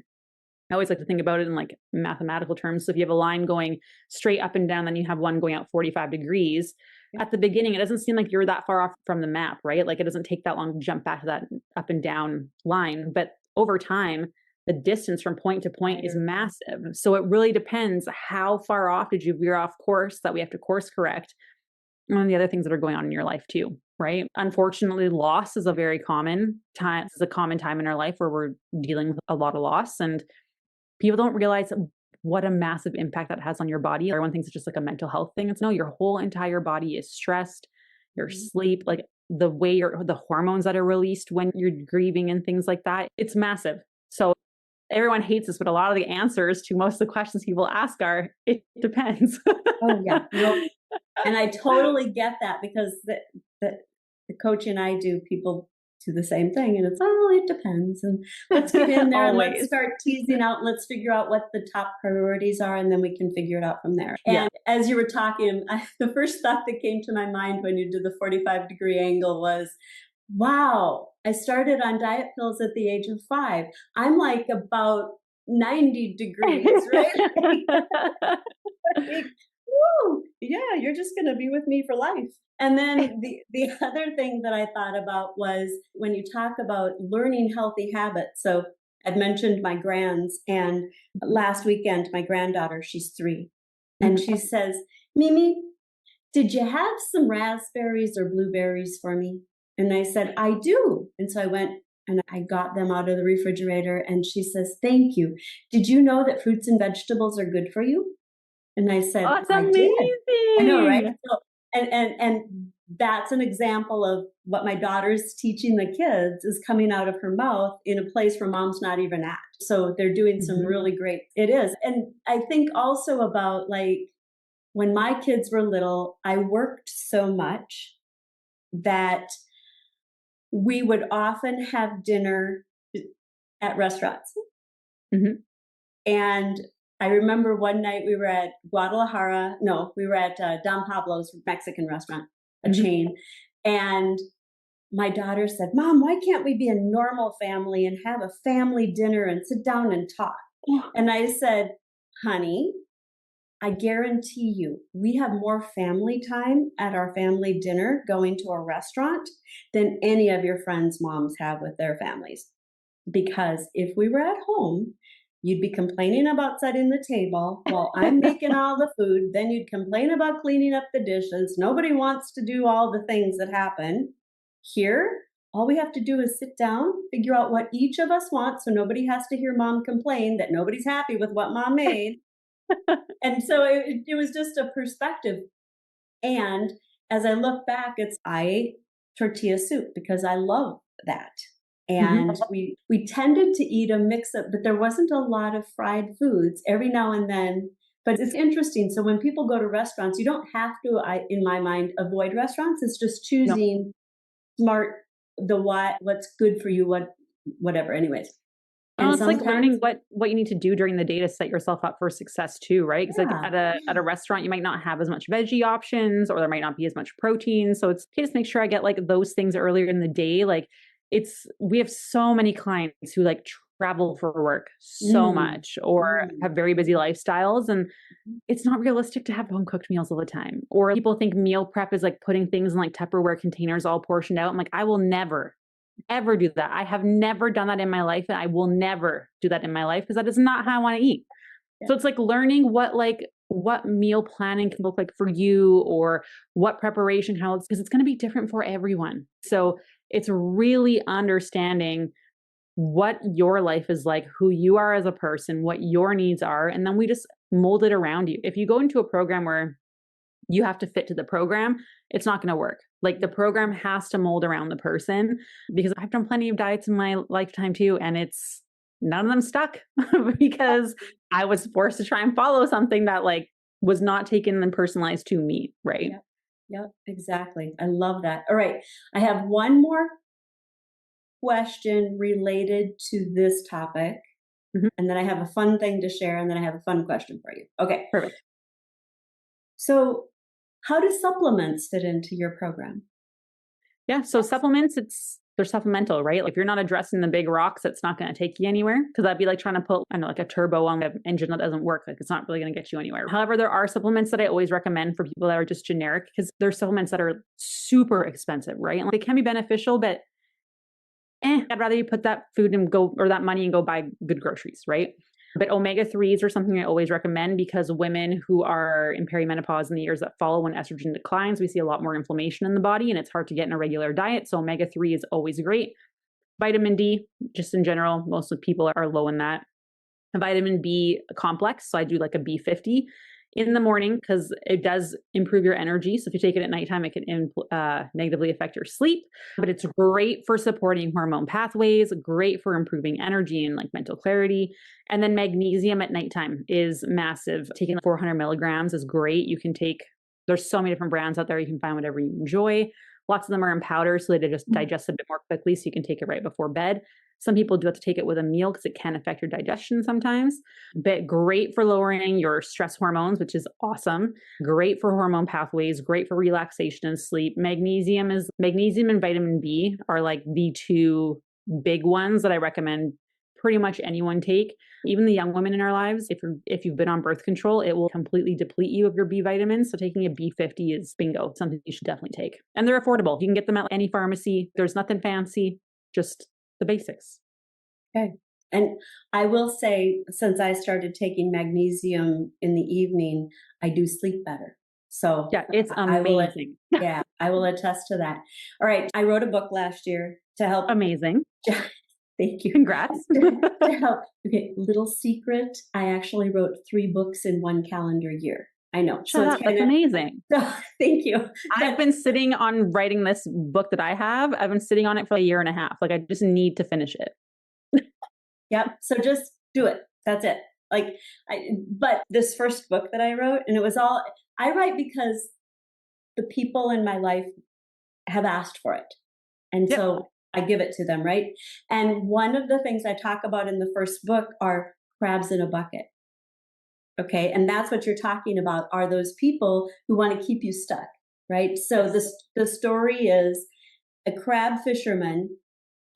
I always like to think about it in like mathematical terms. So if you have a line going straight up and down, then you have one going out 45 degrees. At the beginning, it doesn't seem like you're that far off from the map, right? Like it doesn't take that long to jump back to that up and down line. But over time, the distance from point to point is massive. So it really depends how far off did you veer off course that we have to course correct. And the other things that are going on in your life too, right? Unfortunately, loss is a very common time. It's a common time in our life where we're dealing with a lot of loss, and people don't realize what a massive impact that has on your body. Everyone thinks it's just like a mental health thing. It's no, your whole entire body is stressed, your sleep, like the way the hormones that are released when you're grieving and things like that. It's massive. So everyone hates this, but a lot of the answers to most of the questions people ask are, it depends. Oh yeah. And I totally get that, because the coaching I do, people do the same thing, and it's, it depends. And let's get in there and let's start teasing out, let's figure out what the top priorities are, and then we can figure it out from there. And as you were talking, the first thought that came to my mind when you did the 45-degree angle was, wow, I started on diet pills at the age of 5. I'm like about 90 degrees, right? Woo, yeah, you're just going to be with me for life. And then the other thing that I thought about was when you talk about learning healthy habits. So I'd mentioned my grands, and last weekend, my granddaughter, she's 3, and she says, Mimi, did you have some raspberries or blueberries for me? And I said, I do. And so I went and I got them out of the refrigerator, and she says, thank you. Did you know that fruits and vegetables are good for you? And I said, that's amazing. I know, right? So, and that's an example of what my daughter's teaching the kids is coming out of her mouth in a place where mom's not even at. So they're doing some really great, it is. And I think also about like when my kids were little, I worked so much that we would often have dinner at restaurants. And I remember one night we were at Don Pablo's Mexican restaurant, a chain. And my daughter said, Mom, why can't we be a normal family and have a family dinner and sit down and talk? And I said, honey, I guarantee you, we have more family time at our family dinner going to a restaurant than any of your friends' moms have with their families. Because if we were at home, you'd be complaining about setting the table while I'm making all the food. Then you'd complain about cleaning up the dishes. Nobody wants to do all the things that happen. Here, all we have to do is sit down, figure out what each of us wants, so nobody has to hear mom complain that nobody's happy with what mom made. And so it was just a perspective. And as I look back, I ate tortilla soup because I love that. And we tended to eat a mix of, but there wasn't a lot of fried foods every now and then. But it's interesting. So when people go to restaurants, you don't have to, in my mind, avoid restaurants. It's just choosing smart, what's good for you, whatever. Anyways. And it's like learning what you need to do during the day to set yourself up for success too, right? Because like at a restaurant, you might not have as much veggie options, or there might not be as much protein. So it's okay, just make sure I get like those things earlier in the day. Like we have so many clients who like travel for work so much, or have very busy lifestyles, and it's not realistic to have home cooked meals all the time. Or people think meal prep is like putting things in like Tupperware containers all portioned out. I'm like, I will never ever do that. I have never done that in my life, and I will never do that in my life, because that is not how I want to eat. So it's like learning what meal planning can look like for you, or what preparation can look, because it's going to be different for everyone. So it's really understanding what your life is like, who you are as a person, what your needs are, and then we just mold it around you. If you go into a program where you have to fit to the program, it's not going to work. Like the program has to mold around the person, because I've done plenty of diets in my lifetime too. And it's none of them stuck because I was forced to try and follow something that like was not taken and personalized to me. Right. Yep. Yep, exactly. I love that. All right. I have one more question related to this topic. Mhm. And then I have a fun thing to share. And then I have a fun question for you. Okay. Perfect. So, how do supplements fit into your program? Yeah. So supplements, they're supplemental, right? Like if you're not addressing the big rocks, it's not going to take you anywhere, because that'd be like trying to put, I don't know, like a turbo on an engine that doesn't work. Like it's not really going to get you anywhere. However, there are supplements that I always recommend for people that are just generic, because there's supplements that are super expensive, right? And they can be beneficial, but I'd rather you put that food and go, or that money and go buy good groceries, right? But omega-3s are something I always recommend, because women who are in perimenopause in the years that follow when estrogen declines, we see a lot more inflammation in the body and it's hard to get in a regular diet. So omega-3 is always great. Vitamin D, just in general, most of people are low in that. A vitamin B complex, so I do like a B50 in the morning, because it does improve your energy. So if you take it at nighttime, it can negatively affect your sleep. But it's great for supporting hormone pathways, great for improving energy and like mental clarity. And then magnesium at nighttime is massive. Taking 400 milligrams is great. You can take, there's so many different brands out there. You can find whatever you enjoy. Lots of them are in powder, so they just digest a bit more quickly, so you can take it right before bed. Some people do have to take it with a meal because it can affect your digestion sometimes, but great for lowering your stress hormones, which is awesome. Great for hormone pathways, great for relaxation and sleep. Magnesium and vitamin B are like the two big ones that I recommend pretty much anyone take. Even the young women in our lives, if you've been on birth control, it will completely deplete you of your B vitamins. So taking a B50 is bingo, something you should definitely take. And they're affordable. You can get them at any pharmacy. There's nothing fancy, just the basics. Okay. And I will say, since I started taking magnesium in the evening, I do sleep better. So yeah, it's amazing. I will attest to that. All right. I wrote a book last year to help. Amazing. Thank you. Congrats. to help. Okay. Little secret. I actually wrote 3 books in 1 calendar year. I know. That's amazing. Thank you. I've been sitting on writing this book that I have. I've been sitting on it for a year and a half. Like I just need to finish it. Yep. So just do it. That's it. But this first book that I wrote, and I write because the people in my life have asked for it. And so I give it to them, right? And one of the things I talk about in the first book are crabs in a bucket. Okay. And that's what you're talking about, are those people who want to keep you stuck, right? So the story is a crab fisherman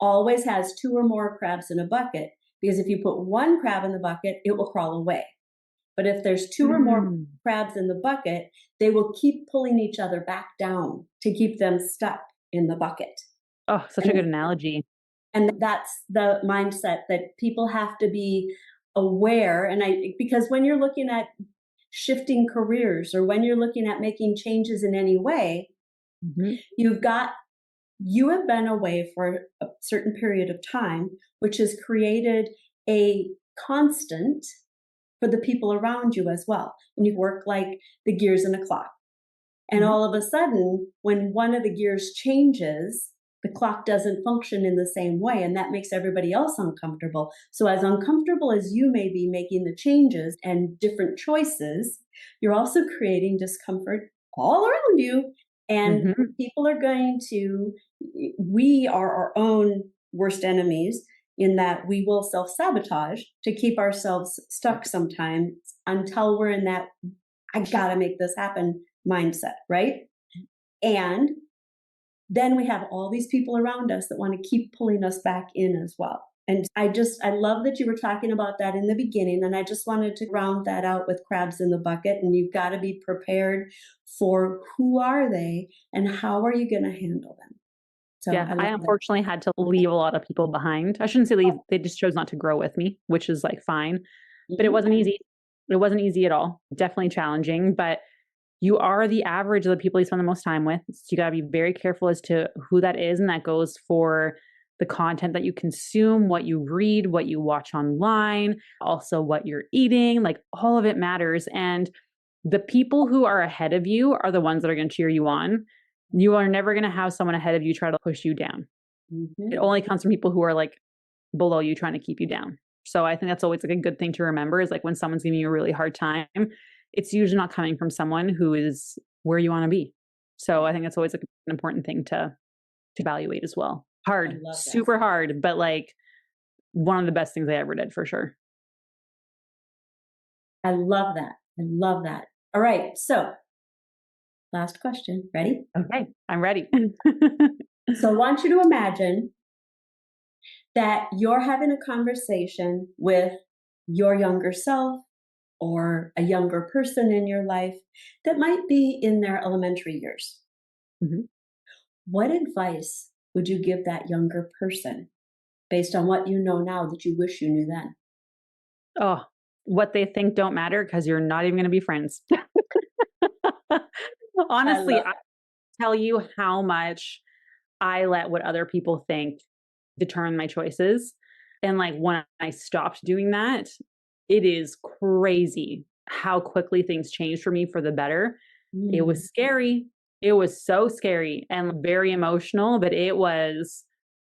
always has 2 or more crabs in a bucket, because if you put 1 crab in the bucket, it will crawl away. But if there's 2 or more crabs in the bucket, they will keep pulling each other back down to keep them stuck in the bucket. Oh, such a good analogy. And that's the mindset that people have to be aware. And because when you're looking at shifting careers, or when you're looking at making changes in any way, you have been away for a certain period of time, which has created a constant for the people around you as well. And you work like the gears in a clock. And all of a sudden, when one of the gears changes, the clock doesn't function in the same way. And that makes everybody else uncomfortable. So as uncomfortable as you may be making the changes and different choices, you're also creating discomfort all around you. And people are we are our own worst enemies, in that we will self-sabotage to keep ourselves stuck sometimes until we're in that, I gotta make this happen mindset, right? And then we have all these people around us that want to keep pulling us back in as well. And I love that you were talking about that in the beginning. And I just wanted to round that out with crabs in the bucket. And you've got to be prepared for who are they and how are you going to handle them? So yeah, I unfortunately had to leave a lot of people behind. I shouldn't say leave. They just chose not to grow with me, which is like fine. But it wasn't easy. It wasn't easy at all. Definitely challenging. But you are the average of the people you spend the most time with. So you got to be very careful as to who that is. And that goes for the content that you consume, what you read, what you watch online, also what you're eating, like all of it matters. And The people who are ahead of you are the ones that are going to cheer you on. You are never going to have someone ahead of you try to push you down. It only comes from people who are like below you trying to keep you down. So I think that's always like a good thing to remember is like when someone's giving you a really hard time, it's usually not coming from someone who is where you want to be. So I think that's always like an important thing to evaluate as well. Hard, super hard, but like one of the best things I ever did for sure. I love that. I love that. All right. So last question. Ready? Okay. I'm ready. So I want you to imagine that you're having a conversation with your younger self or a younger person in your life that might be in their elementary years. Mm-hmm. What advice would you give that younger person based on what you know now that you wish you knew then? Oh, what they think don't matter because you're not even going to be friends. Honestly, I tell you how much I let what other people think determine my choices. And like when I stopped doing that, it is crazy how quickly things changed for me for the better. It was scary. It was so scary and very emotional, but it was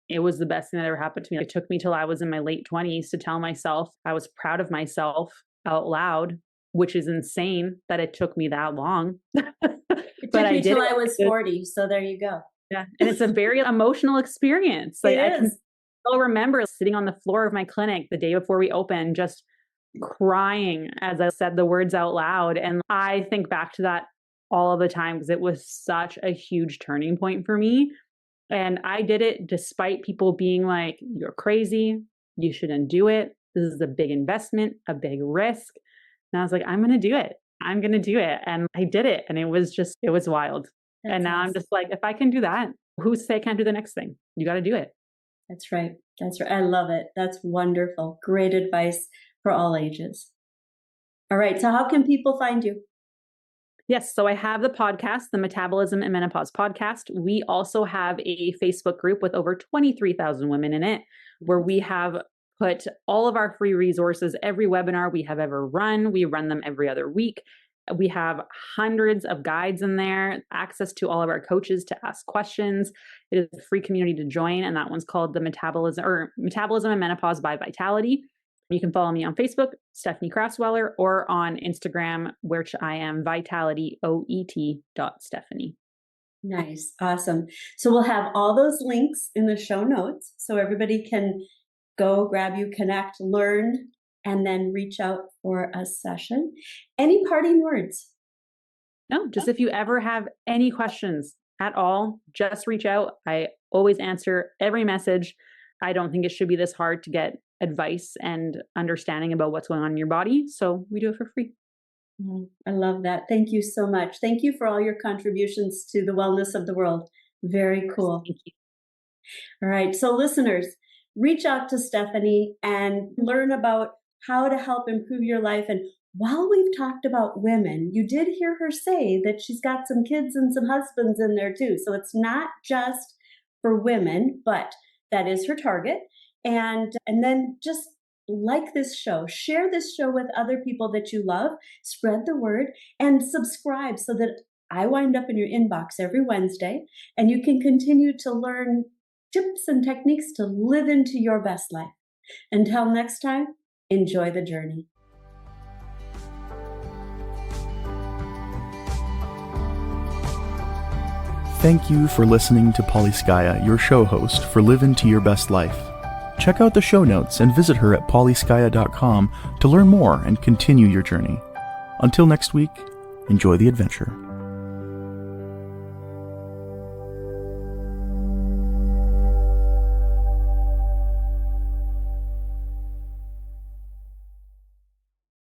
the best thing that ever happened to me. It took me till I was in my late 20s to tell myself I was proud of myself out loud, which is insane that it took me that long. It took me till I was 40. So there you go. Yeah. And it's a very emotional experience. Like I can still remember sitting on the floor of my clinic the day before we opened, just crying as I said the words out loud. And I think back to that all of the time because it was such a huge turning point for me. And I did it despite people being like, you're crazy. You shouldn't do it. This is a big investment, a big risk. And I was like, I'm going to do it. I'm going to do it. And I did it. And it was wild. That's and now awesome. I'm just like, if I can do that, who's to say I can't do the next thing? You got to do it. That's right. That's right. I love it. That's wonderful. Great advice for all ages. All right. So how can people find you? Yes. So I have the podcast, the Metabolism and Menopause podcast. We also have a Facebook group with over 23,000 women in it, where we have put all of our free resources, every webinar we have ever run. We run them every other week. We have hundreds of guides in there, access to all of our coaches to ask questions. It is a free community to join, and that one's called the Metabolism and Menopause by Vitality. You can follow me on Facebook, Stephanie Crassweller, or on Instagram, which I am vitalityoet.stephanie. Nice. Awesome. So we'll have all those links in the show notes so everybody can go grab you, connect, learn, and then reach out for a session. Any parting words? No, just if you ever have any questions at all, just reach out. I always answer every message. I don't think it should be this hard to get advice and understanding about what's going on in your body. So we do it for free. I love that. Thank you so much. Thank you for all your contributions to the wellness of the world. Very cool. Thank you. All right. So listeners, reach out to Stephanie and learn about how to help improve your life. And while we've talked about women, you did hear her say that she's got some kids and some husbands in there too. So it's not just for women, but that is her target. And then just like this show, share this show with other people that you love, spread the word, and subscribe so that I wind up in your inbox every Wednesday and you can continue to learn tips and techniques to live into your best life. Until next time, enjoy the journey. Thank you for listening to Polyskaya, your show host for Live Into Your Best Life. Check out the show notes and visit her at polyskaya.com to learn more and continue your journey. Until next week, enjoy the adventure.